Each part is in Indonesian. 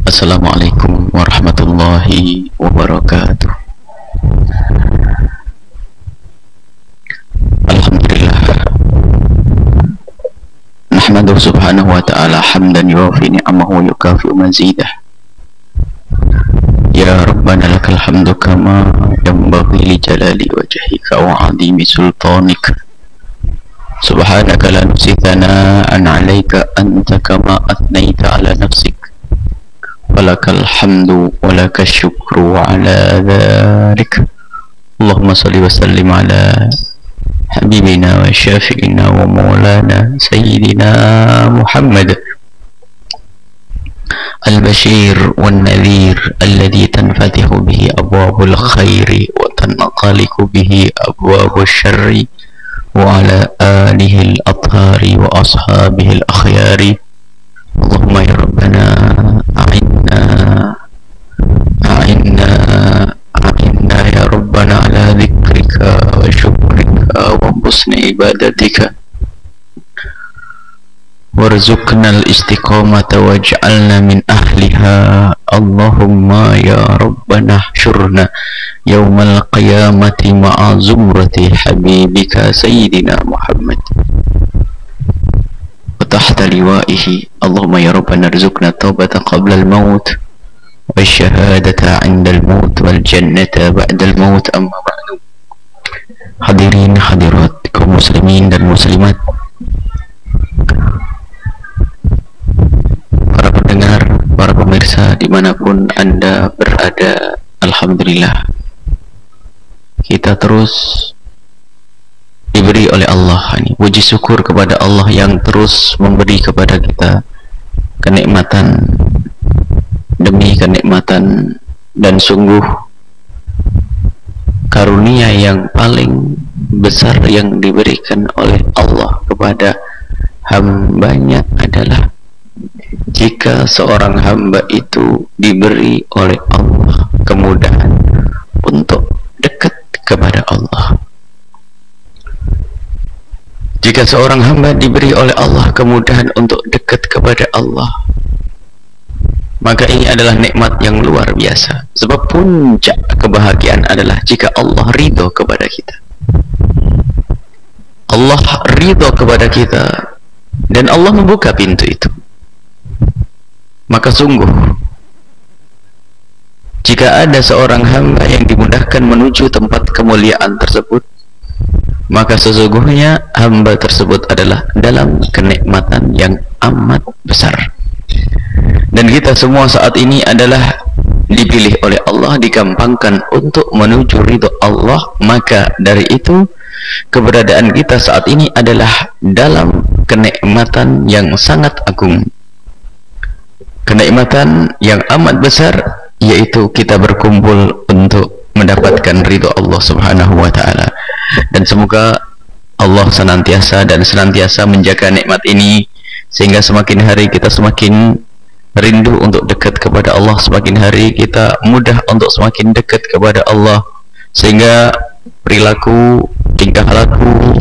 Assalamualaikum warahmatullahi wabarakatuh. Alhamdulillah, nahmaduhu subhanahu wa ta'ala hamdan yuwafi ni'amahu wa yukafi'u mazidah. Ya Rabbana lakal hamdu kama yanbaghi li jalali wajhika wa 'azimi sultanik. Subhanaka la nuhsi thana'an 'alaika anta kama athnayta 'ala nafsik. Walakal hamdu walakal syukru ala dhalik. Allahumma salli wa sallim ala habibina wa syafi'ina wa maulana sayyidina Muhammad al-bashir wal nadhir alladhi tanfatihu bihi abwabul khairi wa tanqaliku bihi abwabul syarri wa ala alihi al-athari wa ashabihi al-akhyari. Allahumma ya Rabbana a'inna ya Rabbana ala dhikrika wa syukrika wa husni ibadatika warzuqna al-istiqamata waj'alna min ahliha. Allahumma ya Rabbana hsyurna yawmal qiyamati ma'a zumrati habibika sayyidina Muhammad tahta liwa'ihi. Allahumma ya Rabbana rizukna taubata qabla al-maut wa syahadata 'inda al-maut wal jannata ba'da al-maut. Amma ba'du. Hadirin hadirat kaum muslimin dan muslimat, para pendengar, para pemirsa dimanapun anda berada, alhamdulillah kita terus diberi oleh Allah ini puji syukur kepada Allah yang terus memberi kepada kita kenikmatan demi kenikmatan, dan sungguh karunia yang paling besar yang diberikan oleh Allah kepada hambanya adalah jika seorang hamba itu diberi oleh Allah kemudahan untuk dekat kepada Allah. Jika seorang hamba diberi oleh Allah kemudahan untuk dekat kepada Allah, maka ini adalah nikmat yang luar biasa. Sebab puncak kebahagiaan adalah jika Allah ridho kepada kita. Allah ridho kepada kita dan Allah membuka pintu itu. Maka sungguh jika ada seorang hamba yang dimudahkan menuju tempat kemuliaan tersebut, maka sesungguhnya hamba tersebut adalah dalam kenikmatan yang amat besar. Dan kita semua saat ini adalah dipilih oleh Allah, digampangkan untuk menuju ridho Allah. Maka dari itu keberadaan kita saat ini adalah dalam kenikmatan yang sangat agung, kenikmatan yang amat besar, yaitu kita berkumpul untuk mendapatkan ridho Allah subhanahu wa ta'ala. Dan semoga Allah senantiasa menjaga nikmat ini, sehingga semakin hari kita semakin rindu untuk dekat kepada Allah, semakin hari kita mudah untuk semakin dekat kepada Allah, sehingga perilaku, tingkah laku,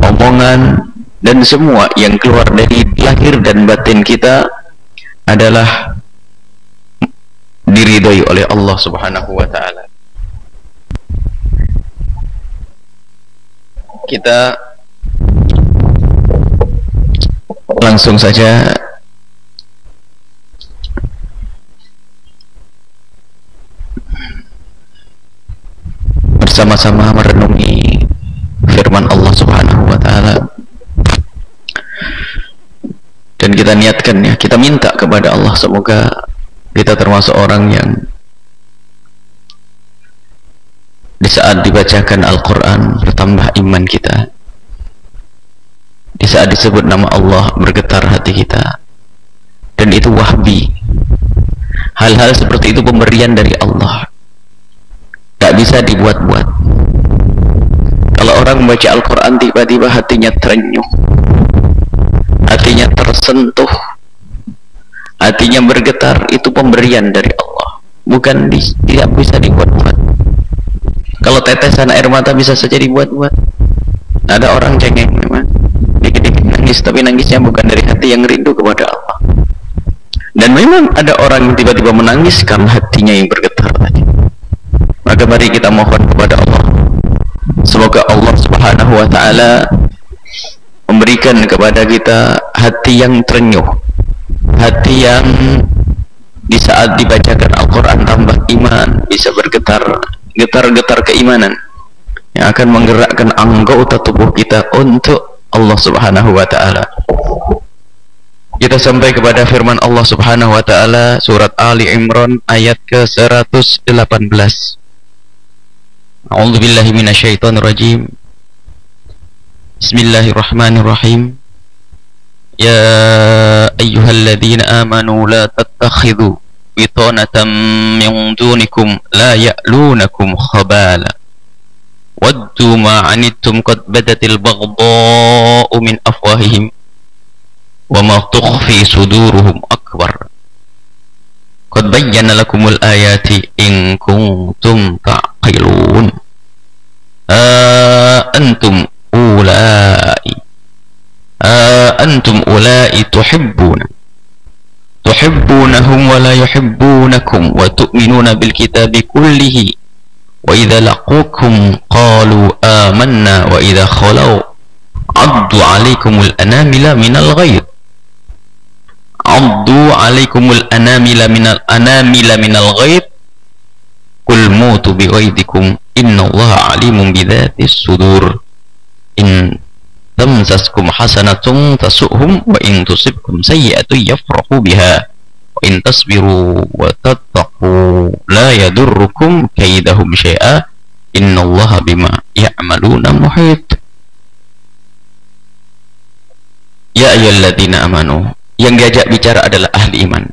omongan, dan semua yang keluar dari lahir dan batin kita adalah diridhoi oleh Allah subhanahu wa ta'ala. Kita langsung saja bersama-sama merenungi firman Allah subhanahu wa ta'ala, dan kita niatkan, ya, kita minta kepada Allah semoga kita termasuk orang yang di saat dibacakan Al-Quran bertambah iman kita, di saat disebut nama Allah bergetar hati kita, dan itu wahbi. Hal-hal seperti itu pemberian dari Allah, tak bisa dibuat-buat. Kalau orang membaca Al-Quran tiba-tiba hatinya terenyuh, hatinya tersentuh, hatinya bergetar, itu pemberian dari Allah, bukan tidak bisa dibuat-buat. Kalau tetesan air mata bisa saja dibuat-buat. Ada orang cengeng memang, dikit-dikit nangis, tapi nangisnya bukan dari hati yang rindu kepada Allah. Dan Dan memang ada orang yang tiba-tiba menangis karena hatinya yang bergetar tadi. Maka mari kita mohon kepada Allah, semoga Allah Subhanahu wa ta'ala memberikan kepada kita hati yang terenyuh, hati yang di saat dibacakan Al-Quran tambah iman, bisa bergetar, getar-getar keimanan yang akan menggerakkan anggota tubuh kita untuk Allah Subhanahu wa ta'ala. Kita sampai kepada firman Allah Subhanahu wa ta'ala, surat Ali Imran ayat ke-118. A'udzu billahi minasyaitonir rajim. Bismillahirrahmanirrahim. Ya ayyuhalladzina amanu la tattakhidhu bitanatan min dunikum la ya'lunakum khabala waddu ma 'anittum qad badatil baghdha'u min afwahihim wa ma tukhfi suduruhum akbar qad bayyana lakumul ayati in kuntum ta'qilun antum ulai tuhibbunahum wa la yuhibbunakum wa tu'minuna bil kitabi kullihi wa idza laqukum qalu amanna wa idza khalau addu 'alaikumul anamila minal ghaid qul mutu bi ghaidikum innallaha 'alimun bidzatis sudur in tamsaskum hasanatun tasu'hum wa in tusibkum sayyi'atun yafrahu biha wa in tasbiru wa tattaqu la yadurrukum kaidahum syai'a innallaha bima ya'maluna muhit. Ya ayyuhalladzina amanu, yang diajak bicara adalah ahli iman,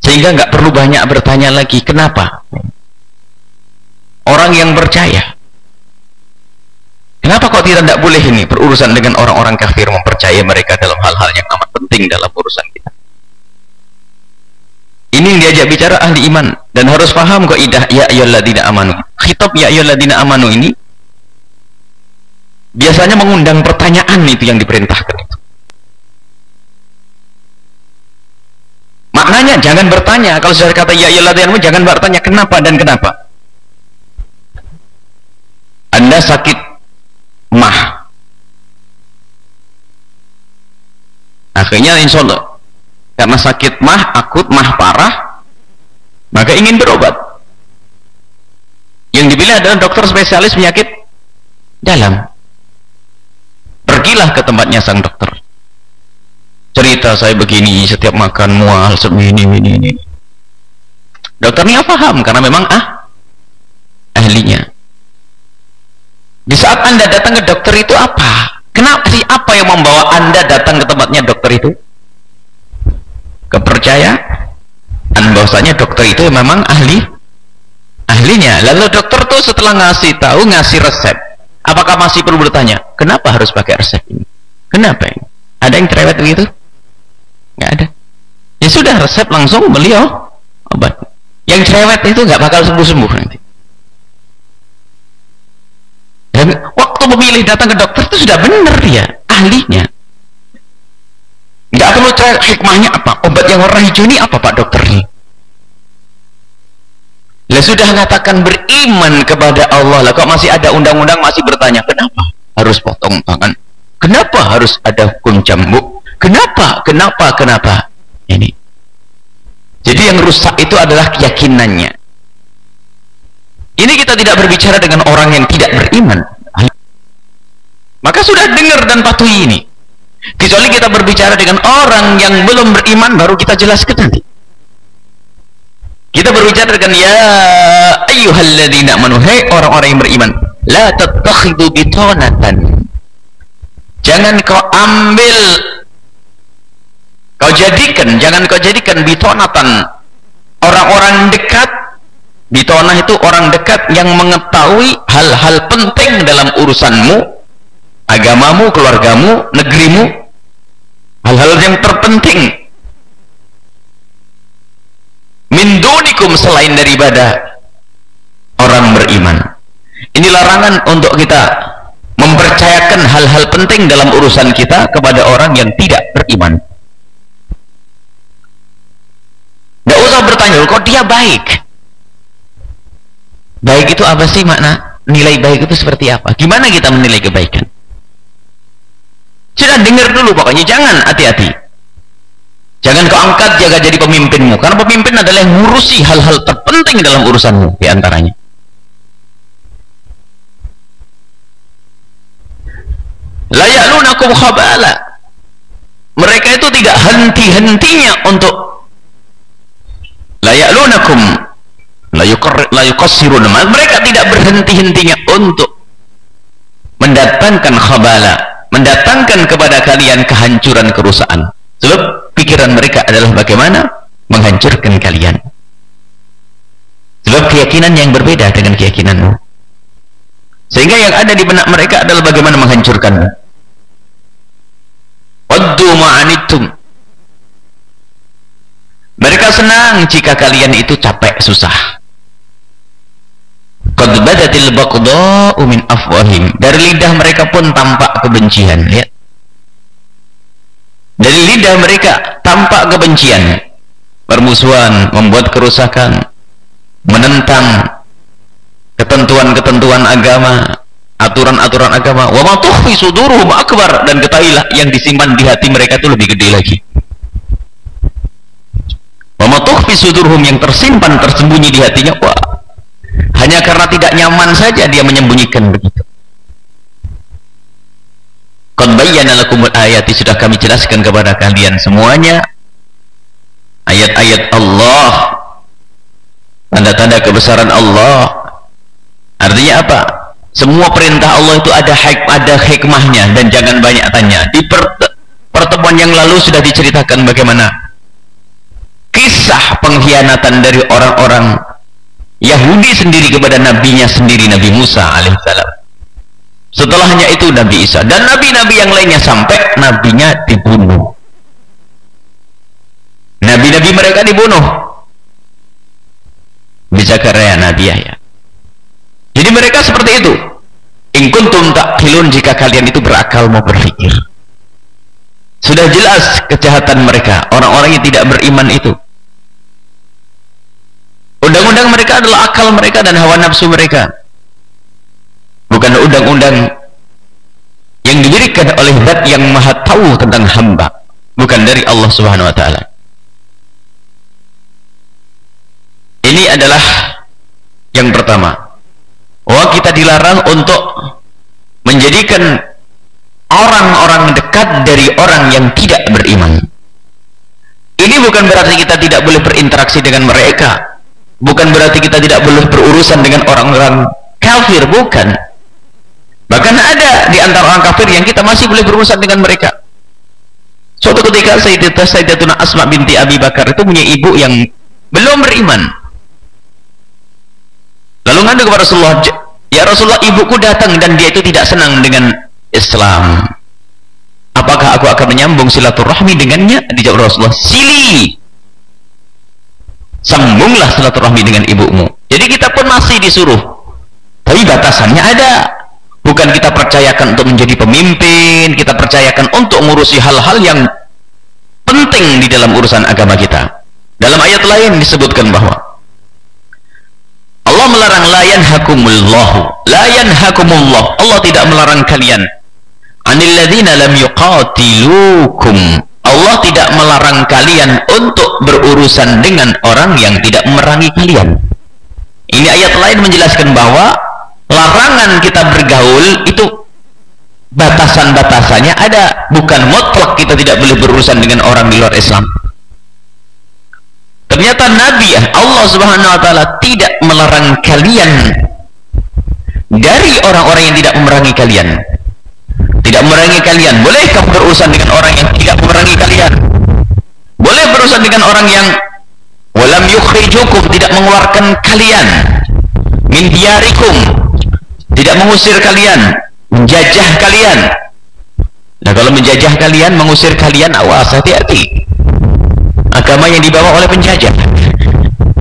sehingga nggak perlu banyak bertanya lagi. Kenapa? Orang yang percaya, kenapa kok tidak boleh ini berurusan dengan orang-orang kafir, mempercayai mereka dalam hal-hal yang amat penting dalam urusan kita? Ini yang diajak bicara ahli iman, dan harus paham kaidah ya ayyuhalladzina amanu. Khitab ya ayyuhalladzina amanu ini biasanya mengundang pertanyaan, itu yang diperintahkan itu. Maknanya jangan bertanya. Kalau sudah kata ya ayyuhalladzina amanu, jangan bertanya kenapa dan kenapa. Anda sakit mah, akhirnya insya Allah karena sakit mah akut, mah parah, maka ingin berobat. Yang dipilih adalah dokter spesialis penyakit dalam. Pergilah ke tempatnya sang dokter, cerita saya begini, setiap makan mual segini ini. Dokternya paham karena memang ahlinya. Di saat Anda datang ke dokter itu apa? Kenapa sih? Apa yang membawa Anda datang ke tempatnya dokter itu? Kepercayaan bahwasanya dokter itu memang ahlinya. Lalu dokter tuh setelah ngasih tahu, ngasih resep, apakah masih perlu bertanya kenapa harus pakai resep ini? Kenapa ini? Ada yang cerewet begitu? Nggak ada. Ya sudah, resep langsung beliau obat. Yang cerewet itu nggak bakal sembuh nanti. Dan waktu memilih datang ke dokter itu sudah benar dia, ahlinya. Nggak perlu cari hikmahnya apa, obat yang warna hijau ini apa Pak dokter ini. Lah sudah mengatakan beriman kepada Allah, lah kok masih ada undang-undang masih bertanya kenapa harus potong tangan, kenapa harus ada hukum cambuk, kenapa ini. Jadi yang rusak itu adalah keyakinannya. Ini kita tidak berbicara dengan orang yang tidak beriman, maka sudah dengar dan patuhi ini. Kecuali kita berbicara dengan orang yang belum beriman, baru kita jelaskan nanti. Kita berbicara dengan ya ayyuhalladzina amanu, hai orang-orang yang beriman, la tattakhidhu bitanatan, jangan kau ambil, jangan kau jadikan bitanatan, orang-orang dekat. Bitonah itu orang dekat yang mengetahui hal-hal penting dalam urusanmu, agamamu, keluargamu, negerimu, hal-hal yang terpenting. Min dunikum, selain daripada orang beriman. Ini larangan untuk kita mempercayakan hal-hal penting dalam urusan kita kepada orang yang tidak beriman. bertanya, kok dia baik? Baik itu apa sih makna? Nilai baik itu seperti apa? Gimana kita menilai kebaikan? Sudah dengar dulu pokoknya, jangan hati-hati. Jangan kau angkat jaga jadi pemimpinmu, karena pemimpin adalah yang ngurusi hal-hal terpenting dalam urusanmu diantaranya. La ya'lunakum khabala. Mereka itu tidak henti-hentinya untuk la ya'lunakum la yuqassirun. Mereka tidak berhenti-hentinya untuk mendatangkan khabala, mendatangkan kepada kalian kehancuran, kerusakan. Sebab pikiran mereka adalah bagaimana menghancurkan kalian. Sebab keyakinan yang berbeda dengan keyakinanmu, sehingga yang ada di benak mereka adalah bagaimana menghancurkanmu. Waddu ma'anittum. Mereka senang jika kalian itu capek, susah. Qad badatil baqda'u min afwahim. Dari lidah mereka pun tampak kebencian, lihat. Dari lidah mereka tampak kebencian, permusuhan, membuat kerusakan, menentang ketentuan-ketentuan agama, aturan-aturan agama. Wa ma tukhfi suduruhum akbar. Dan ketahuilah yang disimpan di hati mereka itu lebih gede lagi. Wa ma tukhfi suduruhum, yang tersimpan, tersembunyi di hatinya, wah, hanya karena tidak nyaman saja dia menyembunyikan begitu. Qad bayyana lakumul ayati, sudah kami jelaskan kepada kalian semuanya ayat-ayat Allah, tanda-tanda kebesaran Allah. Artinya apa? Semua perintah Allah itu ada hikmahnya, dan jangan banyak tanya. Di pertemuan yang lalu sudah diceritakan bagaimana kisah pengkhianatan dari orang-orang Yahudi sendiri kepada nabinya sendiri, Nabi Musa alaihissalam. Setelahnya itu Nabi Isa dan nabi-nabi yang lainnya, sampai nabinya dibunuh. Nabi-nabi mereka dibunuh. Zakaria, Nabi Yahya. Jadi mereka seperti itu. In kuntum ta'qilun, jika kalian itu berakal, mau berpikir. Sudah jelas kejahatan mereka, orang-orang yang tidak beriman itu. Undang-undang mereka adalah akal mereka dan hawa nafsu mereka, bukan undang-undang yang diberikan oleh Zat yang Maha Tahu tentang hamba, bukan dari Allah Subhanahu wa taala. Ini adalah yang pertama. Oh, kita dilarang untuk menjadikan orang-orang dekat dari orang yang tidak beriman. Ini bukan berarti kita tidak boleh berinteraksi dengan mereka, bukan berarti kita tidak boleh berurusan dengan orang-orang kafir, bukan. Bahkan ada di antara orang kafir yang kita masih boleh berurusan dengan mereka. Suatu ketika Sayyidatuna Asma binti Abi Bakar itu punya ibu yang belum beriman. Lalu ngadu kepada Rasulullah, ya Rasulullah, ibuku datang dan dia itu tidak senang dengan Islam. Apakah aku akan menyambung silaturahmi dengannya? Dijawab Rasulullah, sili, sambunglah silaturahmi dengan ibumu. Jadi kita pun masih disuruh, tapi batasannya ada. Bukan kita percayakan untuk menjadi pemimpin, kita percayakan untuk mengurusi hal-hal yang penting di dalam urusan agama kita. Dalam ayat lain disebutkan bahwa Allah melarang la yanhakumullah, Allah tidak melarang kalian anil ladzina lam yuqatilukum, Allah tidak melarang kalian untuk berurusan dengan orang yang tidak memerangi kalian. Ini ayat lain menjelaskan bahwa larangan kita bergaul itu batasan-batasannya ada, bukan mutlak kita tidak boleh berurusan dengan orang di luar Islam. Ternyata Nabi Allah Subhanahu wa taala tidak melarang kalian dari orang-orang yang tidak memerangi kalian. Tidak memerangi kalian, bolehkah berurusan dengan orang yang tidak memerangi kalian? Boleh berurusan dengan orang yang walam yukhrijukum, tidak mengeluarkan kalian min diyarikum, tidak mengusir kalian, menjajah kalian. Nah, kalau menjajah kalian, mengusir kalian, awas, hati-hati. Agama yang dibawa oleh penjajah,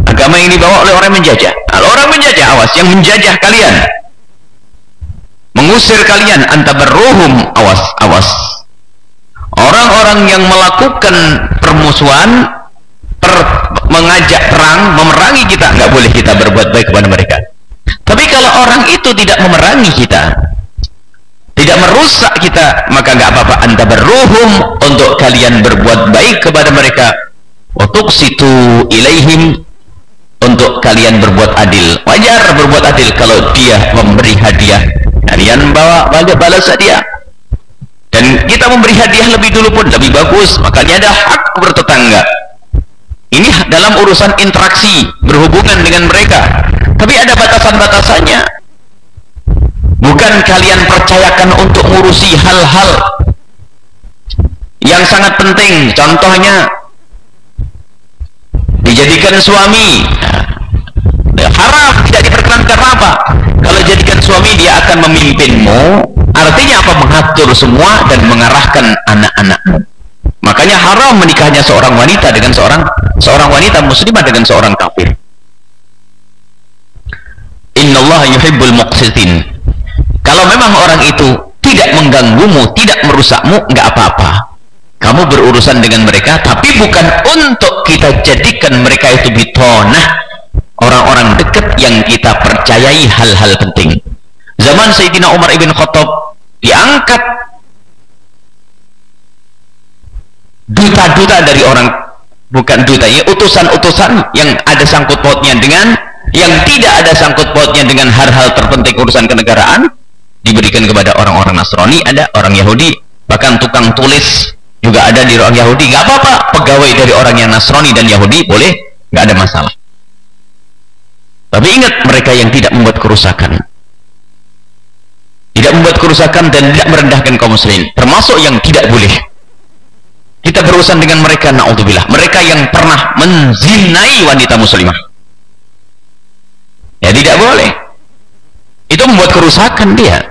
agama yang dibawa oleh orang menjajah. Kalau orang menjajah, awas. Yang menjajah kalian, mengusir kalian, antabarruhum, awas, awas. Orang-orang yang melakukan permusuhan, mengajak perang, memerangi kita, nggak boleh kita berbuat baik kepada mereka. Tapi kalau orang itu tidak memerangi kita, tidak merusak kita, maka nggak apa-apa anta berruhum, untuk kalian berbuat baik kepada mereka, wa tuqsitu ilaihim, untuk kalian berbuat adil. Wajar berbuat adil kalau dia memberi hadiah, kalian bawa balas hadiah. Dan kita memberi hadiah lebih dulu pun lebih bagus, makanya ada hak bertetangga. Ini dalam urusan interaksi berhubungan dengan mereka, tapi ada batasan-batasannya. Bukan kalian percayakan untuk ngurusi hal-hal yang sangat penting. Contohnya dijadikan suami, haram, tidak diperkenankan. Apa? Kalau jadikan suami dia akan memimpinmu, artinya apa? Mengatur semua dan mengarahkan anak-anakmu. Makanya haram menikahnya seorang wanita dengan seorang wanita muslimah dengan seorang kafir. Innallaha yuhibbul muqsitin. Kalau memang orang itu tidak mengganggumu, tidak merusakmu, nggak apa-apa. Kamu berurusan dengan mereka, tapi bukan untuk kita jadikan mereka itu bitonah, orang-orang dekat yang kita percayai hal-hal penting. Zaman Sayyidina Umar ibn Khattab diangkat duta-duta dari orang, bukan duta ya, utusan-utusan yang ada sangkut pautnya dengan, yang tidak ada sangkut pautnya dengan hal-hal terpenting urusan kenegaraan, diberikan kepada orang-orang Nasrani, ada orang Yahudi, bahkan tukang tulis juga ada di orang Yahudi. Nggak apa-apa, pegawai dari orang yang Nasrani dan Yahudi boleh, nggak ada masalah. Tapi ingat, mereka yang tidak membuat kerusakan, dan tidak merendahkan kaum muslimin, termasuk yang tidak boleh kita berurusan dengan mereka, na'udzubillah, mereka yang pernah menzinai wanita muslimah. Ya tidak boleh, itu membuat kerusakan dia,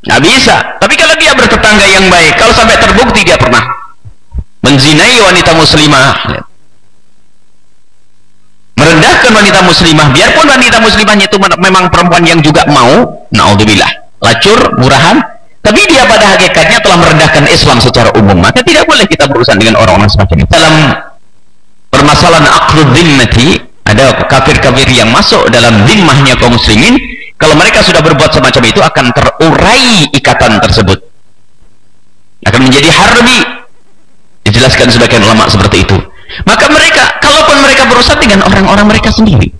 nggak bisa. Tapi kalau dia bertetangga yang baik, kalau sampai terbukti dia pernah menzinai wanita muslimah, merendahkan wanita muslimah, biarpun wanita muslimahnya itu memang perempuan yang juga mau, na'udzubillah, lacur, murahan, tapi dia pada hakikatnya telah merendahkan Islam secara umum, maka tidak boleh kita berurusan dengan orang-orang semacam itu. Dalam permasalahan aqdud dhimmati, ada kafir-kafir yang masuk dalam zimmahnya kaum muslimin, kalau mereka sudah berbuat semacam itu akan terurai ikatan tersebut, akan menjadi harbi, dijelaskan sebagian ulama seperti itu. Maka mereka, kalaupun mereka berurusan dengan orang-orang mereka sendiri,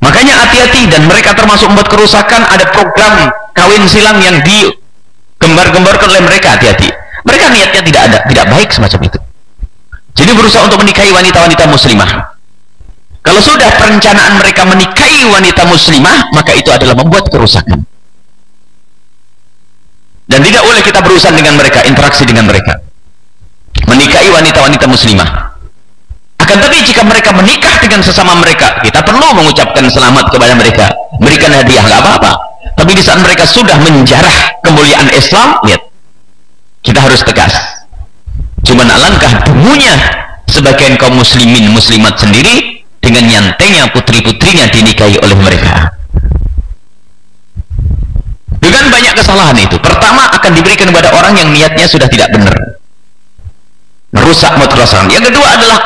makanya hati-hati. Dan mereka termasuk membuat kerusakan, ada program kawin silang yang digembar-gemborkan oleh mereka, hati-hati. Mereka niatnya tidak baik semacam itu. Jadi berusaha untuk menikahi wanita-wanita muslimah. Kalau sudah perencanaan mereka menikahi wanita muslimah, maka itu adalah membuat kerusakan. Dan tidak boleh kita berurusan dengan mereka, interaksi dengan mereka, menikahi wanita-wanita muslimah. Akan tapi jika mereka menikah dengan sesama mereka, kita perlu mengucapkan selamat kepada mereka, berikan hadiah, nggak apa-apa. Tapi di saat mereka sudah menjarah kemuliaan Islam, lihat, kita harus tegas. Cuman alangkah demunya sebagian kaum muslimin muslimat sendiri dengan nyantainya putri-putrinya dinikahi oleh mereka. Dengan banyak kesalahan itu. Pertama, akan diberikan kepada orang yang niatnya sudah tidak benar, merusak motivasi. Yang kedua adalah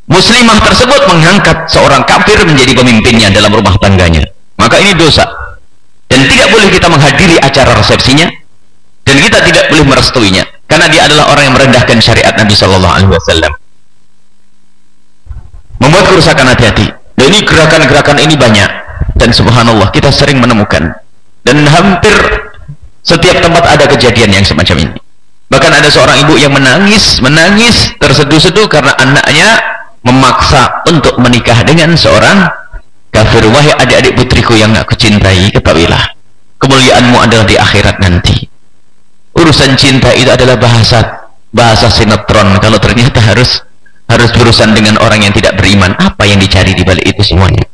muslimah tersebut mengangkat seorang kafir menjadi pemimpinnya dalam rumah tangganya, maka ini dosa. Dan tidak boleh kita menghadiri acara resepsinya, dan kita tidak boleh merestuinya, karena dia adalah orang yang merendahkan syariat Nabi Shallallahu Alaihi Wasallam, membuat kerusakan. Hati-hati. Dan ini gerakan-gerakan ini banyak, dan subhanallah kita sering menemukan, dan hampir setiap tempat ada kejadian yang semacam ini. Bahkan ada seorang ibu yang menangis terseduh-seduh karena anaknya memaksa untuk menikah dengan seorang kafir. Wahai adik-adik putriku yang aku cintai, ketahuilah kemuliaanmu adalah di akhirat nanti. Urusan cinta itu adalah bahasa sinetron. Kalau ternyata harus berurusan dengan orang yang tidak beriman, apa yang dicari di balik itu semuanya?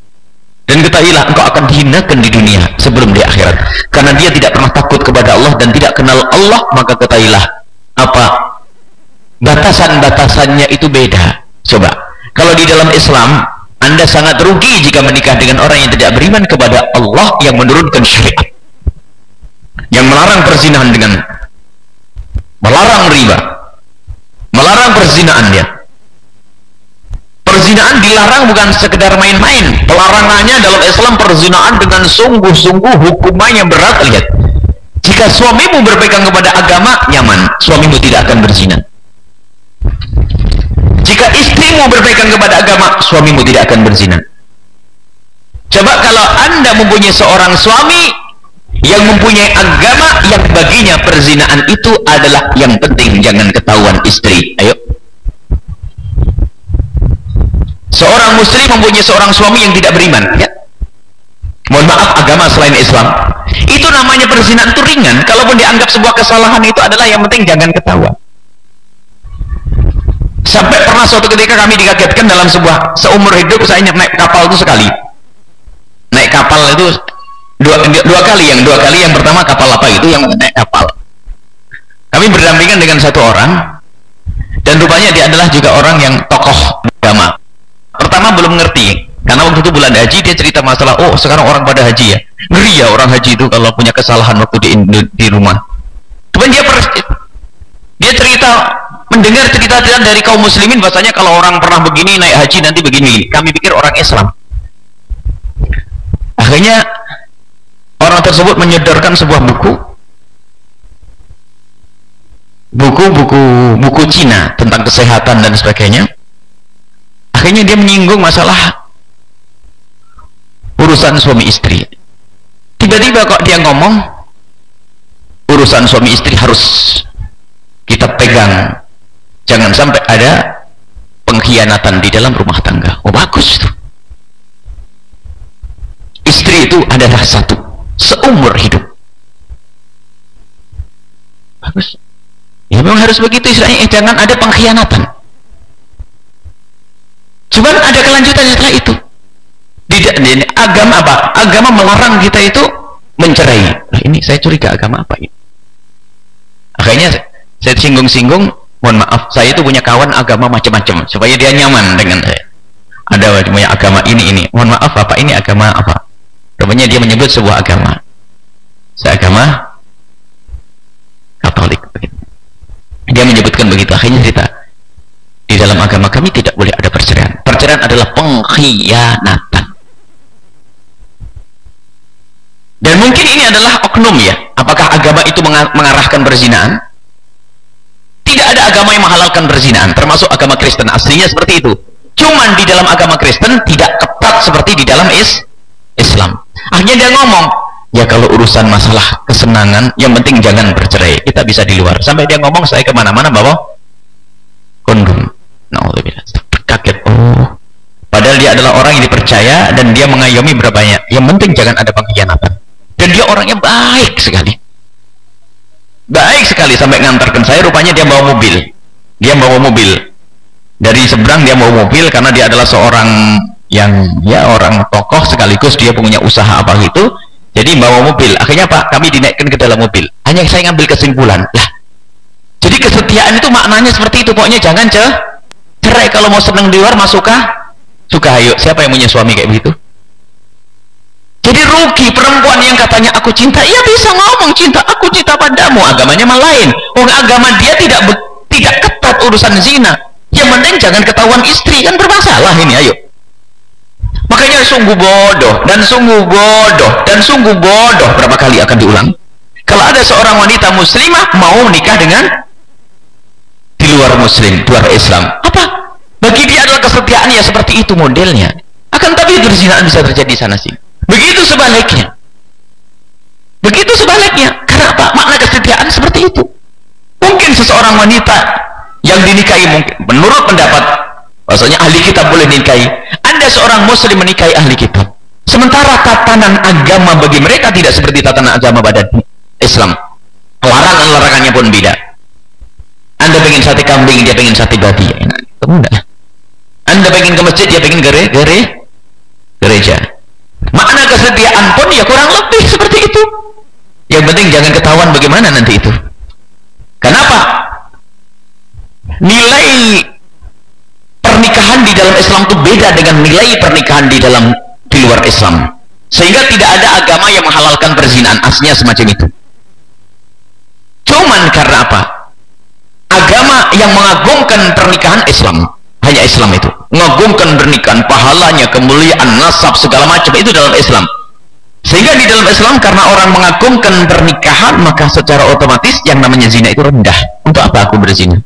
Dan ketahuilah engkau akan dihinakan di dunia sebelum di akhirat, karena dia tidak pernah takut kepada Allah dan tidak kenal Allah. Maka ketahuilah apa batasan-batasannya itu beda. Coba, kalau di dalam Islam Anda sangat rugi jika menikah dengan orang yang tidak beriman kepada Allah, yang menurunkan syariat, yang melarang perzinahan, dengan melarang riba, melarang perzinaan dia. Perzinaan dilarang bukan sekedar main-main. Pelarangannya dalam Islam perzinaan dengan sungguh-sungguh hukumannya berat. Lihat, jika suamimu berpegang kepada agama, nyaman, suamimu tidak akan berzina. Jika istrimu berpegang kepada agama, suamimu tidak akan berzina. Coba kalau anda mempunyai seorang suami yang mempunyai agama, yang baginya perzinaan itu adalah yang penting, jangan ketahuan istri. Ayo. Seorang muslim mempunyai seorang suami yang tidak beriman, ya? Mohon maaf, agama selain Islam, itu namanya perzinaan itu ringan. Kalaupun dianggap sebuah kesalahan, itu adalah yang penting jangan ketahuan. Sampai pernah suatu ketika kami dikagetkan dalam seumur hidup saya naik kapal itu sekali. Naik kapal itu dua kali. Yang pertama kapal apa itu, yang naik kapal. Kami berdampingan dengan satu orang, dan rupanya dia adalah juga orang yang tokoh agama. Pertama belum ngerti, karena waktu itu bulan haji, dia cerita masalah, oh sekarang orang pada haji ya, ngeri ya orang haji itu kalau punya kesalahan waktu di rumah. Cuman dia cerita, mendengar cerita-cerita dari kaum muslimin, bahasanya kalau orang pernah begini naik haji nanti begini. Kami pikir orang Islam. Akhirnya orang tersebut menyodorkan sebuah buku Cina tentang kesehatan dan sebagainya. Akhirnya dia menyinggung masalah urusan suami istri. Tiba-tiba kok dia ngomong urusan suami istri harus kita pegang, jangan sampai ada pengkhianatan di dalam rumah tangga. Oh bagus tuh. Istri itu adalah satu seumur hidup. Bagus. Ya memang harus begitu istilahnya, jangan ada pengkhianatan. Cuman ada kelanjutan setelah itu. Agama apa? Agama melarang kita itu mencerai. Nah, ini saya curiga agama apa ini? Akhirnya saya singgung-singgung, mohon maaf, saya itu punya kawan agama macam-macam supaya dia nyaman dengan saya. Ada punya agama ini. Mohon maaf, Bapak ini agama apa? Rupanya dia menyebut sebuah agama. Saya agama Katolik. Dia menyebutkan begitu. Akhirnya cerita, di dalam agama kami tidak boleh ada perceraian. Perceraian adalah pengkhianatan. Dan mungkin ini adalah oknum ya. Apakah agama itu mengarahkan perzinaan? Tidak ada agama yang menghalalkan perzinaan, termasuk agama Kristen. Aslinya seperti itu. Cuman di dalam agama Kristen tidak ketat seperti di dalam Islam. Akhirnya dia ngomong, ya kalau urusan masalah kesenangan, yang penting jangan bercerai. Kita bisa di luar. Sampai dia ngomong, saya kemana-mana bawa kondom. Na'udzubillah. Kaget. Oh, padahal dia adalah orang yang dipercaya dan dia mengayomi berbanyak. Yang penting jangan ada pengkhianatan. Dan dia orangnya baik sekali. Baik sekali sampai ngantarkan saya. Rupanya dia bawa mobil. Dia bawa mobil. Dari seberang dia bawa mobil karena dia adalah seorang yang ya orang tokoh sekaligus dia punya usaha apa gitu. Jadi bawa mobil. Akhirnya Pak, kami dinaikkan ke dalam mobil. Hanya saya ngambil kesimpulan. Lah, jadi kesetiaan itu maknanya seperti itu. Pokoknya jangan cerai. Kalau mau senang di luar masuk suka. Ayo, siapa yang punya suami kayak begitu? Jadi rugi perempuan yang katanya aku cinta, ia bisa ngomong cinta, aku cinta padamu. Agamanya malah lain. Oh, agama dia tidak ketat urusan zina. Yang penting jangan ketahuan istri, kan bermasalah ini. Ayo. Makanya sungguh bodoh dan sungguh bodoh dan sungguh bodoh. Berapa kali akan diulang? Kalau ada seorang wanita muslimah mau menikah dengan di luar muslim, luar Islam, apa? Bagi dia adalah kesetiaan ya seperti itu modelnya. Akan tapi perzinaan bisa terjadi sana sini. Begitu sebaliknya. Begitu sebaliknya. Karena apa? Makna kesetiaan seperti itu. Mungkin seseorang wanita yang dinikahi, mungkin menurut pendapat maksudnya ahli kitab boleh nikahi. Anda seorang muslim menikahi ahli kitab. Sementara tatanan agama bagi mereka tidak seperti tatanan agama pada Islam. Larangan-larangannya pun beda. Anda pengen sate kambing, dia pengen sate babi. Enak, itu mudah. Anda pengen ke masjid, dia pengen gereja. Makna kesetiaan pun ya kurang lebih seperti itu. Yang penting jangan ketahuan bagaimana nanti itu. Kenapa? Nilai pernikahan di dalam Islam itu beda dengan nilai pernikahan di luar Islam. Sehingga tidak ada agama yang menghalalkan perzinahan, aslinya semacam itu. Cuman karena apa? Agama yang mengagungkan pernikahan Islam, Hanya Islam itu. Mengagungkan pernikahan, pahalanya, kemuliaan, nasab, segala macam itu dalam Islam. Sehingga di dalam Islam karena orang mengagungkan pernikahan, maka secara otomatis yang namanya zina itu rendah. Untuk apa aku berzina?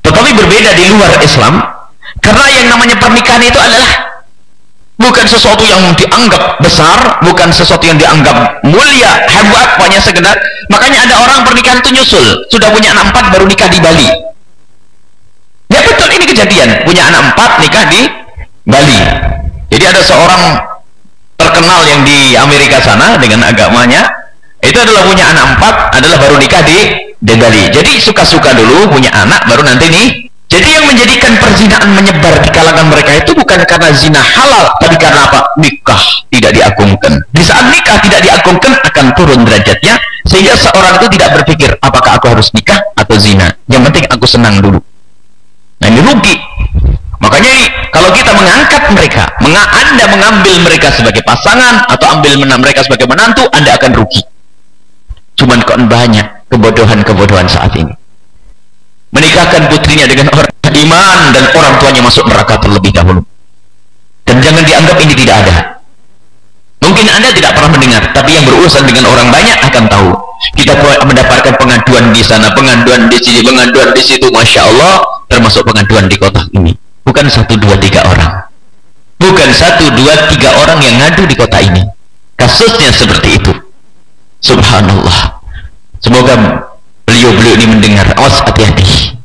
Tetapi berbeda di luar Islam, karena yang namanya pernikahan itu adalah bukan sesuatu yang dianggap besar, bukan sesuatu yang dianggap mulia, hebat, pokoknya sekedar. Makanya ada orang pernikahan itu nyusul, sudah punya anak 4 baru nikah di Bali. Ya betul, ini kejadian, punya anak 4 nikah di Bali. Jadi ada seorang terkenal yang di Amerika sana dengan agamanya, itu adalah punya anak 4, adalah baru nikah di Bali. Jadi suka-suka dulu punya anak, baru nanti nih. Jadi yang menjadikan perzinaan menyebar di kalangan mereka itu bukan karena zina halal, tapi karena apa? Nikah tidak diagungkan. Di saat nikah tidak diagungkan akan turun derajatnya, sehingga seorang itu tidak berpikir apakah aku harus nikah atau zina. Yang penting aku senang dulu. Nah ini rugi. Makanya ini, kalau kita mengangkat mereka, Anda mengambil mereka sebagai pasangan atau ambil mereka sebagai menantu, Anda akan rugi. Cuman kok banyak kebodohan-kebodohan saat ini. Menikahkan putrinya dengan orang iman dan orang tuanya masuk neraka terlebih dahulu. Dan jangan dianggap ini tidak ada. Mungkin Anda tidak pernah mendengar, tapi yang berurusan dengan orang banyak akan tahu. Kita mendapatkan pengaduan di sana, pengaduan di sini, pengaduan di situ, Masya Allah, termasuk pengaduan di kota ini. Bukan 1, 2, 3 orang. Bukan 1, 2, 3 orang yang ngadu di kota ini. Kasusnya seperti itu. Subhanallah. Semoga beliau-beliau ini mendengar. Awas, hati-hati.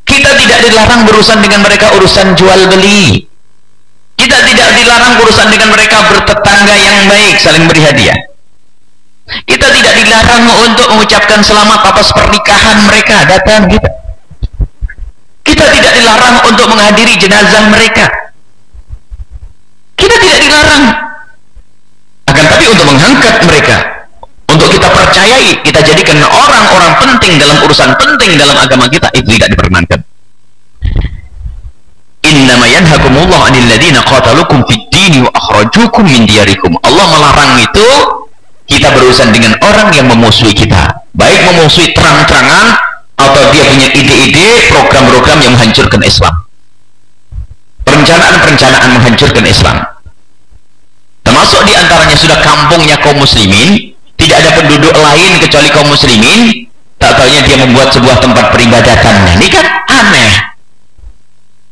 Kita tidak dilarang berurusan dengan mereka urusan jual beli. Kita tidak dilarang urusan dengan mereka bertetangga yang baik, saling beri hadiah. Kita tidak dilarang untuk mengucapkan selamat atas pernikahan mereka, datang kita. Kita tidak dilarang untuk menghadiri jenazah mereka. Kita tidak dilarang. Akan tapi untuk mengangkat mereka, untuk kita percayai, kita jadikan orang-orang penting dalam urusan penting dalam agama kita, itu tidak diperkenankan. Innama yanhakumullah 'anil ladzina qatalukum fid dini wa akhrajukum min diyarikum. Allah melarang itu kita berurusan dengan orang yang memusuhi kita, baik memusuhi terang-terangan atau dia punya ide-ide, program-program yang menghancurkan Islam, perencanaan-perencanaan menghancurkan Islam. Termasuk diantaranya sudah kampungnya kaum muslimin, tidak ada penduduk lain kecuali kaum muslimin, tak taunya dia membuat sebuah tempat peribadatan. Nah, ini kan aneh.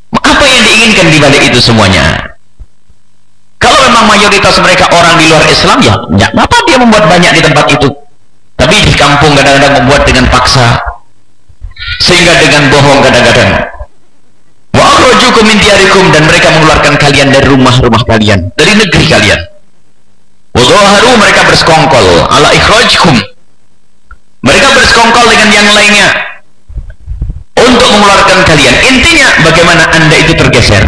Apa yang diinginkan di balik itu semuanya? Kalau memang mayoritas mereka orang di luar Islam, ya apa dia membuat banyak di tempat itu? Tapi di kampung kadang-kadang membuat dengan paksa, sehingga dengan bohong kadang-kadang. Wa akhrajukum min diyarikum, dan mereka mengeluarkan kalian dari rumah-rumah kalian, dari negeri kalian. Wa dhaharu, mereka bersekongkol ala ikhrajkum. Mereka bersekongkol dengan yang lainnya untuk mengeluarkan kalian. Intinya bagaimana Anda itu tergeser,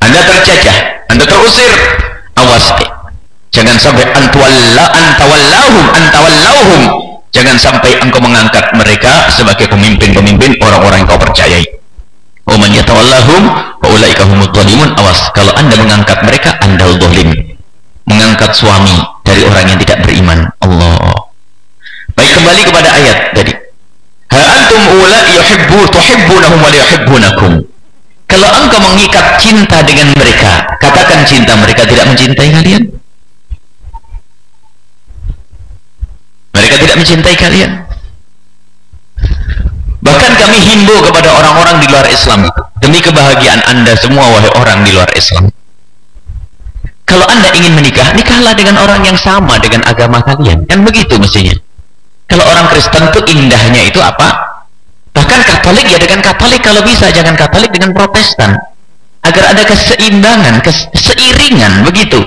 Anda terjajah, Anda terusir. Awas, jangan sampai antawallahum, jangan sampai engkau mengangkat mereka sebagai pemimpin-pemimpin orang-orang yang kau percayai. Wa man yatawallahum fa ulaika humudz zalimun. Awas, kalau Anda mengangkat mereka, Anda zalim. Mengangkat suami dari orang yang tidak beriman. Allah. Baik, kembali kepada ayat tadi. Ha antum ulai tuhibbunahum wa yuhibbunakum. Kalau engkau mengikat cinta dengan mereka, katakan cinta mereka tidak mencintai kalian. Mereka tidak mencintai kalian. Bahkan kami himbau kepada orang-orang di luar Islam, demi kebahagiaan Anda semua wahai orang di luar Islam, kalau Anda ingin menikah, nikahlah dengan orang yang sama dengan agama kalian. Kan begitu mestinya. Kalau orang Kristen itu indahnya itu apa? Bahkan Katolik ya dengan Katolik kalau bisa, jangan Katolik dengan Protestan, agar ada keseimbangan, seiringan begitu.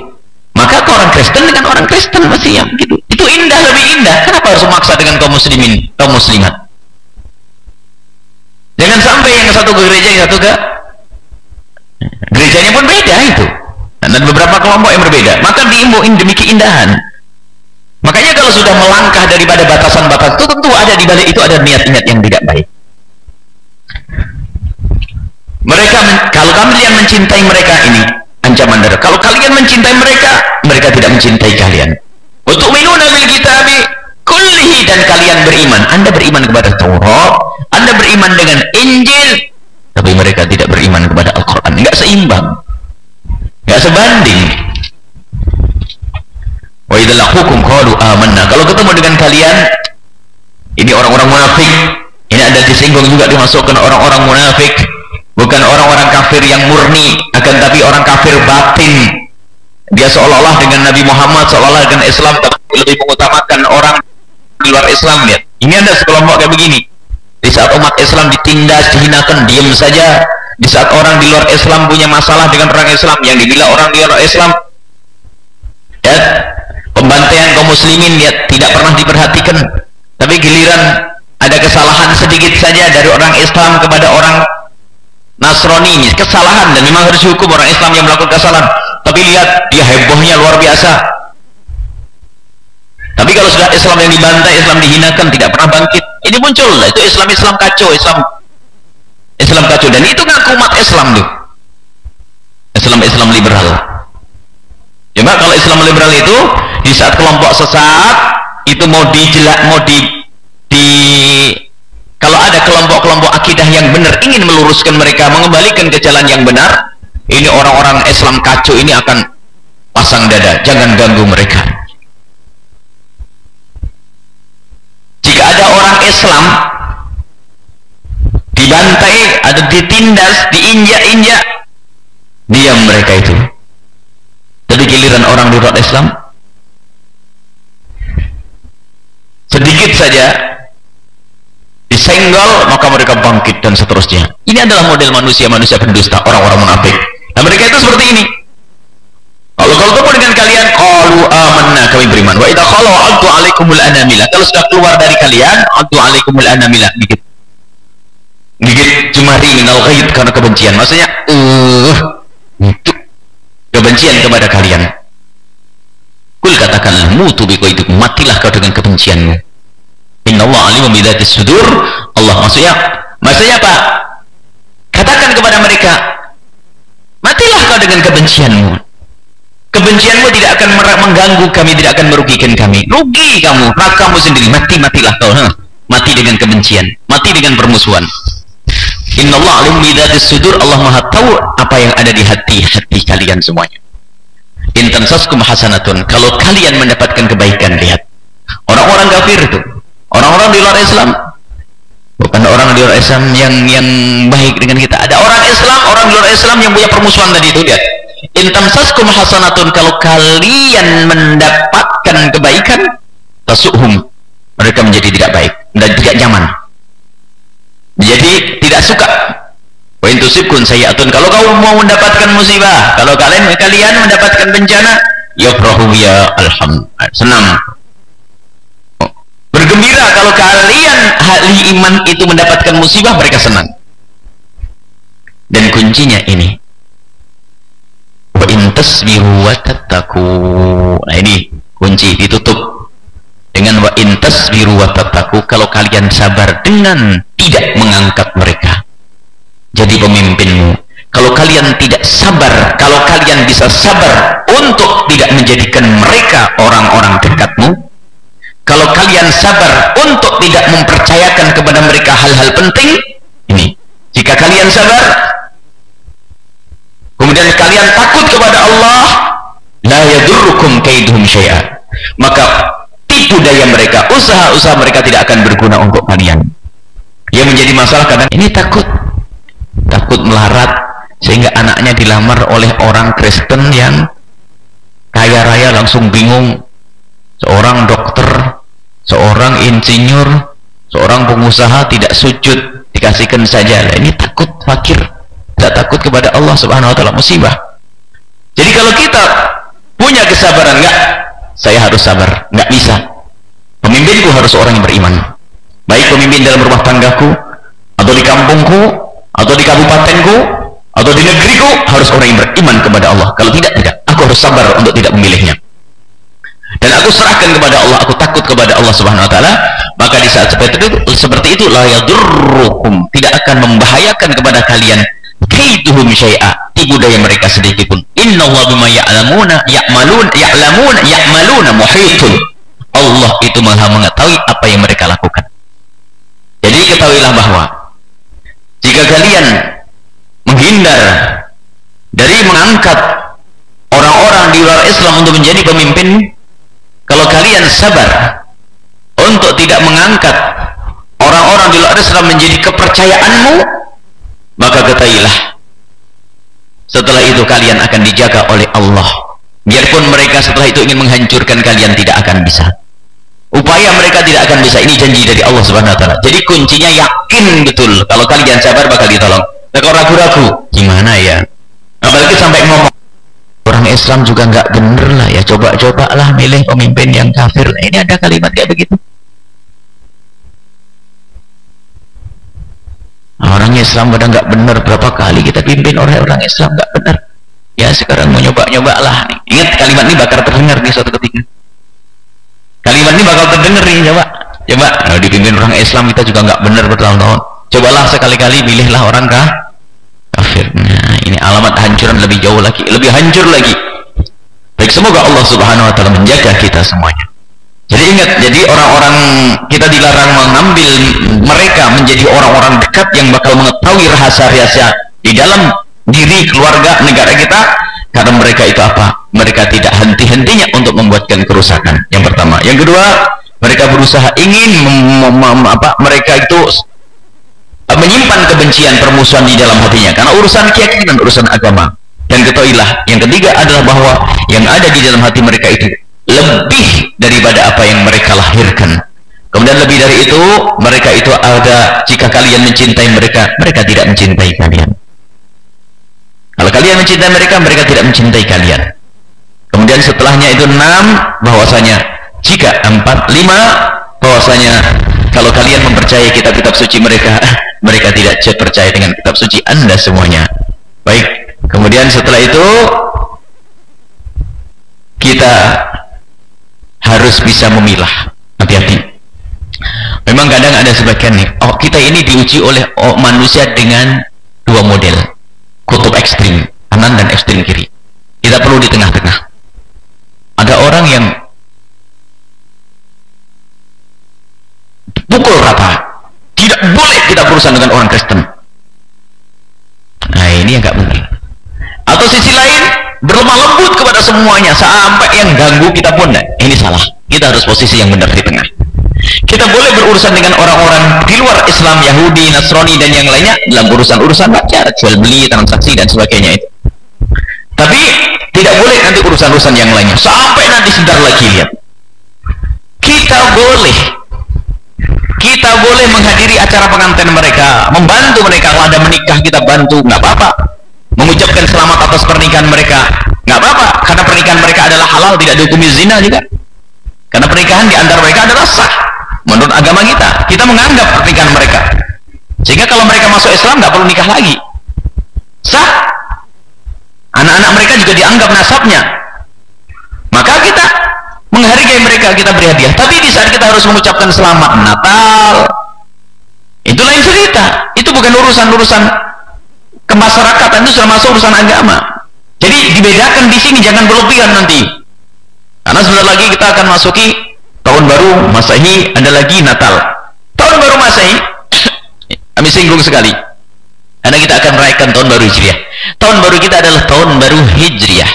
Maka orang Kristen dengan orang Kristen mestinya begitu. Itu indah, lebih indah. Kenapa harus memaksa dengan kaum muslimin, kaum muslimat? Jangan sampai yang satu ke gereja, yang satu ke gerejanya pun beda itu. Dan beberapa kelompok yang berbeda. Maka diimbauin demi keindahan. Makanya kalau sudah melangkah daripada batasan-batas itu, tentu ada di balik itu ada niat-niat yang tidak baik. Kalau kalian mencintai mereka, ini ancaman dari. Kalau kalian mencintai mereka, mereka tidak mencintai kalian. Untuk minuna bil kitabi kullihi, dan kalian beriman. Anda beriman kepada Taurat, Anda beriman dengan Injil, tapi mereka tidak beriman kepada Al-Quran. Nggak seimbang, nggak sebanding. Wa idza laqukum qalu amanna. Kalau ketemu dengan kalian, ini orang-orang munafik. Ini ada disinggung juga, dimasukkan orang-orang munafik, bukan orang-orang kafir yang murni, akan tapi orang kafir batin. Dia seolah-olah dengan Nabi Muhammad, seolah-olah dengan Islam, tapi lebih mengutamakan orang di luar Islam. Lihat, ini ada sekelompok kayak begini. Di saat umat Islam ditindas, dihinakan, diam saja. Di saat orang di luar Islam punya masalah dengan orang Islam, yang dibela orang di luar Islam, ya, pembantaian kaum muslimin, ya, tidak pernah diperhatikan. Tapi giliran ada kesalahan sedikit saja dari orang Islam kepada orang Nasrani, kesalahan, dan memang harus dihukum orang Islam yang melakukan kesalahan. Tapi lihat, dia hebohnya luar biasa. Tapi kalau sudah Islam yang dibantai, Islam dihinakan, tidak pernah bangkit. Ini muncul, itu Islam kacau, Islam kacau, dan itu ngaku umat Islam tuh. Islam liberal. Coba kalau Islam liberal itu di saat kelompok sesat itu mau kalau ada kelompok-kelompok akidah yang benar ingin meluruskan mereka, mengembalikan ke jalan yang benar, ini orang-orang Islam kacau ini akan pasang dada, jangan ganggu mereka. Jika ada orang Islam dibantai, ada ditindas, diinjak-injak, diam mereka itu. Jadi giliran orang di luar Islam, sedikit saja disenggol, maka mereka bangkit dan seterusnya. Ini adalah model manusia-manusia pendusta, orang-orang munafik. Nah, mereka itu seperti ini. Kalau ketemu dengan kalian, qalu amanna, kami beriman. Wa idza khalu addu alaikumul anamila. Kalau sudah keluar dari kalian, addu alaikumul anamila, gigit jemari minal ghaid, karena kebencian. Maksudnya itu kebencian kepada kalian. Kul, katakanlah, mutu biqaidikum, matilah kau dengan kebencianmu. Innallaha alimun bidzatis sudur. Allah maksudnya apa? Katakan kepada mereka, matilah kau dengan kebencianmu. Kebencianmu tidak akan mengganggu kami, tidak akan merugikan kami. Rugi kamu, kamu sendiri. Matilah kau. Mati dengan kebencian, mati dengan permusuhan. Innallaha alimun bidzatis sudur. Allah Maha tahu apa yang ada di hati-hati kalian semuanya. In tansaskum hasanatun, kalau kalian mendapatkan kebaikan, lihat orang-orang kafir itu, orang-orang di luar Islam, bukan orang di luar Islam yang baik dengan kita. Ada orang Islam, orang di luar Islam yang punya permusuhan tadi itu. Lihat, in tamsaskum hasanatun, kalau kalian mendapatkan kebaikan, tasuhum, mereka menjadi tidak baik dan tidak nyaman, jadi tidak suka. Wa in tusibkum sayi'atun, kalau kau mau mendapatkan musibah, kalau kalian mendapatkan bencana, yafrahu ya alhamdulillah, senang, bergembira. Kalau kalian ahli iman itu mendapatkan musibah, mereka senang. Dan kuncinya ini, wa in tasbiru wa tattaqu. Nah, ini kunci, ditutup dengan wa in tasbiru wa tattaqu. Kalau kalian sabar dengan tidak mengangkat mereka jadi pemimpinmu, kalau kalian tidak sabar, kalau kalian bisa sabar untuk tidak menjadikan mereka orang-orang dekatmu, kalau kalian sabar untuk tidak mempercayakan kepada mereka hal-hal penting, ini, jika kalian sabar, kemudian kalian takut kepada Allah, la yadurrukum kaiduhum syai'a, maka tipu daya mereka, usaha-usaha mereka tidak akan berguna untuk kalian. Yang menjadi masalah kadang ini takut melarat, sehingga anaknya dilamar oleh orang Kristen yang kaya raya, langsung bingung. Seorang dokter, seorang insinyur, seorang pengusaha tidak sujud, dikasihkan saja. Ini takut fakir, tidak takut kepada Allah Subhanahu wa taala, musibah. Jadi kalau kita punya kesabaran, enggak, saya harus sabar, enggak bisa. Pemimpinku harus orang yang beriman. Baik pemimpin dalam rumah tanggaku, atau di kampungku, atau di kabupatenku, atau di negeriku, harus orang yang beriman kepada Allah. Kalau tidak, aku harus sabar untuk tidak memilihnya. Dan aku serahkan kepada Allah, aku takut kepada Allah Subhanahu wa taala. Maka di saat seperti itu la yadurrukum, tidak akan membahayakan kepada kalian kaiduhum syai'a, tipu daya mereka sedikit pun. Innallaha bima ya'maluna muhitun. Allah itu Maha mengetahui apa yang mereka lakukan. Jadi ketahuilah bahwa jika kalian menghindar dari mengangkat orang-orang di luar Islam untuk menjadi pemimpin, kalau kalian sabar untuk tidak mengangkat orang-orang di luar Islam menjadi kepercayaanmu, maka ketahuilah setelah itu kalian akan dijaga oleh Allah. Biarpun mereka setelah itu ingin menghancurkan kalian, tidak akan bisa. Upaya mereka tidak akan bisa. Ini janji dari Allah Subhanahu wa taala. Jadi kuncinya yakin betul. Kalau kalian sabar bakal ditolong. Nah, kalau ragu-ragu, gimana ya? Apalagi sampai ngomong orang Islam juga nggak bener lah ya. Coba-cobalah milih pemimpin yang kafir. Nah, ini ada kalimat kayak begitu. Orang Islam pada nggak bener, berapa kali kita pimpin orang Islam nggak bener. Ya sekarang mau nyoba-nyoba lah. Ingat kalimat ini bakal terdengar nih suatu ketika. Kalimat ini bakal terdengar nih, coba. Kalau dipimpin orang Islam kita juga nggak bener bertahun-tahun. Cobalah sekali-kali pilihlah orang kafir. Nah, ini alamat hancuran lebih jauh lagi, lebih hancur lagi. Baik, semoga Allah Subhanahu wa taala menjaga kita semuanya. Jadi ingat, jadi orang-orang kita dilarang mengambil mereka menjadi orang-orang dekat yang bakal mengetahui rahasia-rahasia di dalam diri keluarga negara kita, karena mereka itu apa? Mereka tidak henti-hentinya untuk membuatkan kerusakan. Yang pertama. Yang kedua, mereka berusaha ingin mereka itu menyimpan kebencian, permusuhan di dalam hatinya karena urusan keyakinan, urusan agama. Dan ketahuilah, yang ketiga adalah bahwa yang ada di dalam hati mereka itu lebih daripada apa yang mereka lahirkan. Kemudian lebih dari itu, mereka itu ada, jika kalian mencintai mereka, mereka tidak mencintai kalian. Kalau kalian mencintai mereka, mereka tidak mencintai kalian. Kemudian setelahnya itu 6, bahwasanya jika 5, bahwasanya kalau kalian mempercayai kitab-kitab suci mereka, mereka tidak percaya dengan kitab suci Anda semuanya. Baik, kemudian setelah itu kita harus bisa memilah. Hati-hati. Memang kadang ada sebagian nih, kita ini diuji oleh manusia dengan 2 model, kutub ekstrim kanan dan ekstrim kiri. Kita perlu di tengah-tengah. Ada orang yang pukul rata, tidak boleh kita berurusan dengan orang Kristen. Nah, ini yang nggak benar. Atau sisi lain, berlemah lembut kepada semuanya sampai yang ganggu kita pun. Nah, ini salah. Kita harus posisi yang benar di tengah. Kita boleh berurusan dengan orang-orang di luar Islam, Yahudi, Nasrani dan yang lainnya dalam urusan-urusan wajar, jual beli, transaksi dan sebagainya itu. Tapi tidak boleh nanti urusan-urusan yang lainnya. Sampai nanti sebentar lagi lihat. Kita boleh menghadiri acara pengantin mereka, membantu mereka. Kalau ada menikah kita bantu, nggak apa-apa. Mengucapkan selamat atas pernikahan mereka, nggak apa-apa, karena pernikahan mereka adalah halal, tidak dihukumi zina juga. Karena pernikahan di antara mereka adalah sah menurut agama kita. Kita menganggap pernikahan mereka, sehingga kalau mereka masuk Islam nggak perlu nikah lagi, sah. Anak-anak mereka juga dianggap nasabnya, maka kita menghargai mereka, kita beri hadiah. Tapi di saat kita harus mengucapkan selamat Natal, itu lain cerita. Itu bukan urusan kemasyarakatan, itu sudah masuk urusan agama. Jadi dibedakan di sini, jangan berlebihan nanti. Karena sebentar lagi kita akan masuki tahun baru Masehi, ada lagi Natal. Tahun baru Masehi, kami singgung sekali. Karena kita akan merayakan tahun baru Hijriah. Tahun baru kita adalah tahun baru Hijriah.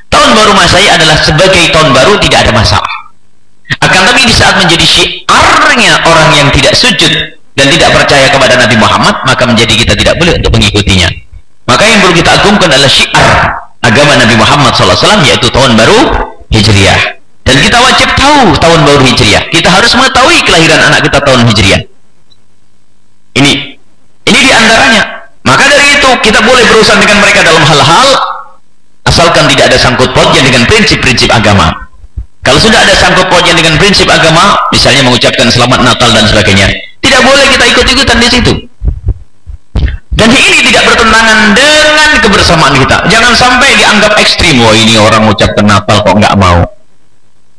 Tahun baru Masehi adalah sebagai tahun baru, tidak ada masalah. Akan tapi di saat menjadi syiarnya orang yang tidak sujud dan tidak percaya kepada Nabi Muhammad, maka menjadi kita tidak boleh untuk mengikutinya. Maka yang perlu kita agungkan adalah syiar agama Nabi Muhammad SAW, yaitu tahun baru Hijriah. Dan kita wajib tahu tahun baru Hijriah. Kita harus mengetahui kelahiran anak kita tahun Hijriah. Ini diantaranya. Maka dari itu kita boleh berurusan dengan mereka dalam hal-hal asalkan tidak ada sangkut pautnya dengan prinsip-prinsip agama. Kalau sudah ada sangkut pautnya dengan prinsip agama, misalnya mengucapkan selamat Natal dan sebagainya, tidak boleh kita ikut-ikutan di situ. Dan ini tidak bertentangan dengan kebersamaan kita. Jangan sampai dianggap ekstrim. Wah, ini orang mengucapkan Natal kok nggak mau.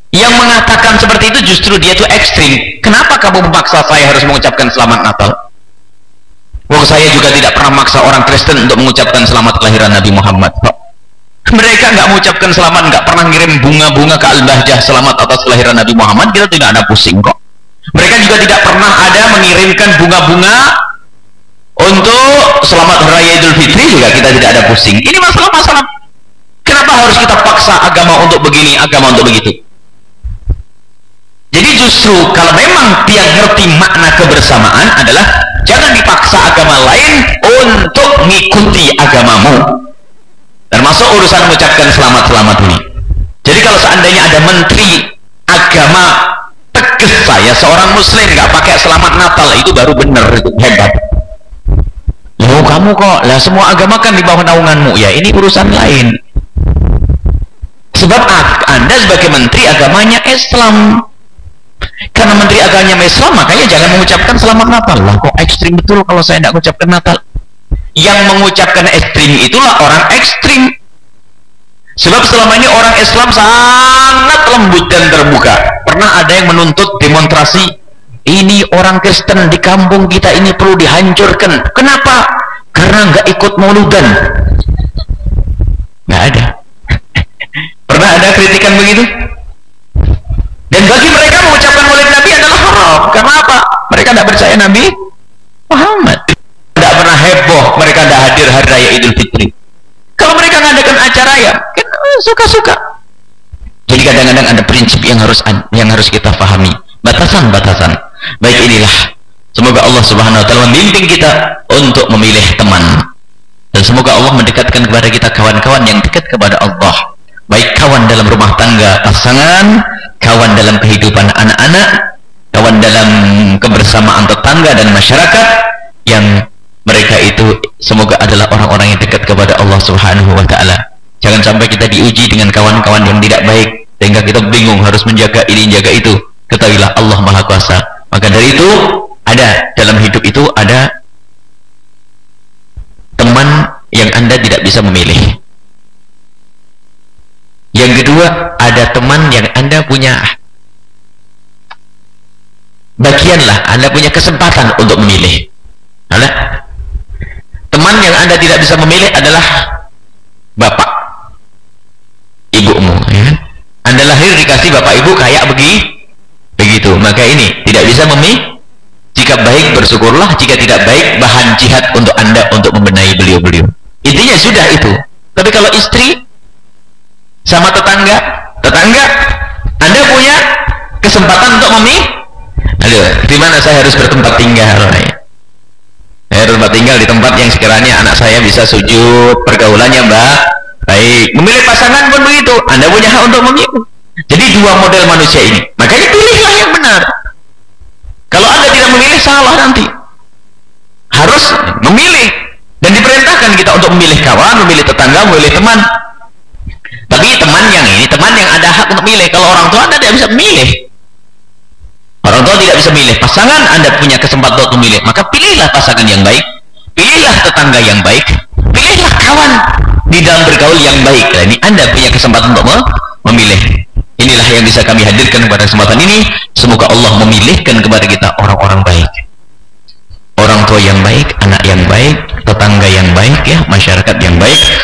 Yang mengatakan seperti itu justru dia itu ekstrim. Kenapa kamu memaksa saya harus mengucapkan selamat Natal? Wah, saya juga tidak pernah maksa orang Kristen untuk mengucapkan selamat kelahiran Nabi Muhammad. Mereka nggak mengucapkan selamat, nggak pernah ngirim bunga-bunga ke Al-Bahjah selamat atas kelahiran Nabi Muhammad, kita tidak ada pusing kok. Mereka mereka juga tidak pernah ada mengirimkan bunga-bunga untuk selamat hari raya Idul Fitri, juga kita tidak ada pusing. Ini masalah-masalah. Kenapa harus kita paksa agama untuk begini, agama untuk begitu? Jadi justru kalau memang dia ngerti makna kebersamaan adalah jangan dipaksa agama lain untuk mengikuti agamamu, termasuk urusan mengucapkan selamat-selamat ini. Jadi kalau seandainya ada menteri agama tegas, saya seorang muslim nggak pakai selamat Natal, itu baru benar, itu hebat. Loh, kamu kok lah semua agama kan di bawah naunganmu, ya ini urusan lain. Sebab Anda sebagai menteri agamanya Islam, karena menteri agamanya Islam makanya jangan mengucapkan selamat Natal. Lah kok ekstrim betul kalau saya tidak mengucapkan Natal. Yang mengucapkan ekstrim itulah orang ekstrim. Sebab selama ini orang Islam sangat lembut dan terbuka. Pernah ada yang menuntut demonstrasi, ini orang Kristen di kampung kita ini perlu dihancurkan. Kenapa? Karena nggak ikut mauludan. Nggak ada. Pernah ada kritikan begitu? Dan bagi mereka mengucapkan maulid Nabi adalah haram. Karena apa? Mereka tidak percaya Nabi Muhammad. Tidak pernah heboh mereka tidak hadir hari raya Idul Fitri. Kalau mereka mengadakan acara ya kan suka-suka. Jadi kadang-kadang ada prinsip yang harus kita pahami, batasan-batasan. Baik, inilah semoga Allah Subhanahu wa taala membimbing kita untuk memilih teman, dan semoga Allah mendekatkan kepada kita kawan-kawan yang dekat kepada Allah. Baik kawan dalam rumah tangga pasangan, kawan dalam kehidupan anak-anak, kawan dalam kebersamaan tetangga dan masyarakat, yang mereka itu semoga adalah orang-orang yang dekat kepada Allah Subhanahu wa taala. Jangan sampai kita diuji dengan kawan-kawan yang tidak baik sehingga kita bingung harus menjaga ini, menjaga itu. Ketahuilah Allah Maha Kuasa. Maka dari itu ada dalam hidup itu ada teman yang Anda tidak bisa memilih. Yang kedua, ada teman yang Anda punya bagianlah, Anda punya kesempatan untuk memilih. Teman yang Anda tidak bisa memilih adalah bapak ibumu, ya. Anda lahir dikasih bapak ibu kayak begitu, maka ini tidak bisa memilih. Jika baik bersyukurlah, jika tidak baik bahan jihad untuk Anda untuk membenahi beliau-beliau. Intinya sudah itu. Tapi kalau istri sama tetangga Anda punya kesempatan untuk memilih. Aduh, di mana saya harus bertempat tinggal? Saya harus bertempat tinggal di tempat yang sekiranya anak saya bisa sujud, pergaulannya baik. Memilih pasangan pun begitu. Anda punya hak untuk memilih. Jadi dua model manusia ini. Makanya pilihlah yang benar. Kalau Anda tidak memilih, salah nanti. Harus memilih. Dan diperintahkan kita untuk memilih kawan, memilih tetangga, memilih teman. Tapi teman yang ada hak untuk milih. Kalau orang tua Anda tidak bisa memilih. Orang tua tidak bisa memilih. Pasangan Anda punya kesempatan untuk memilih. Maka pilihlah pasangan yang baik, pilihlah tetangga yang baik, pilihlah kawan di dalam bergaul yang baik. Nah, ini Anda punya kesempatan untuk memilih. Inilah yang bisa kami hadirkan pada kesempatan ini. Semoga Allah memilihkan kepada kita orang-orang baik, orang tua yang baik, anak yang baik, tetangga yang baik, ya, masyarakat yang baik.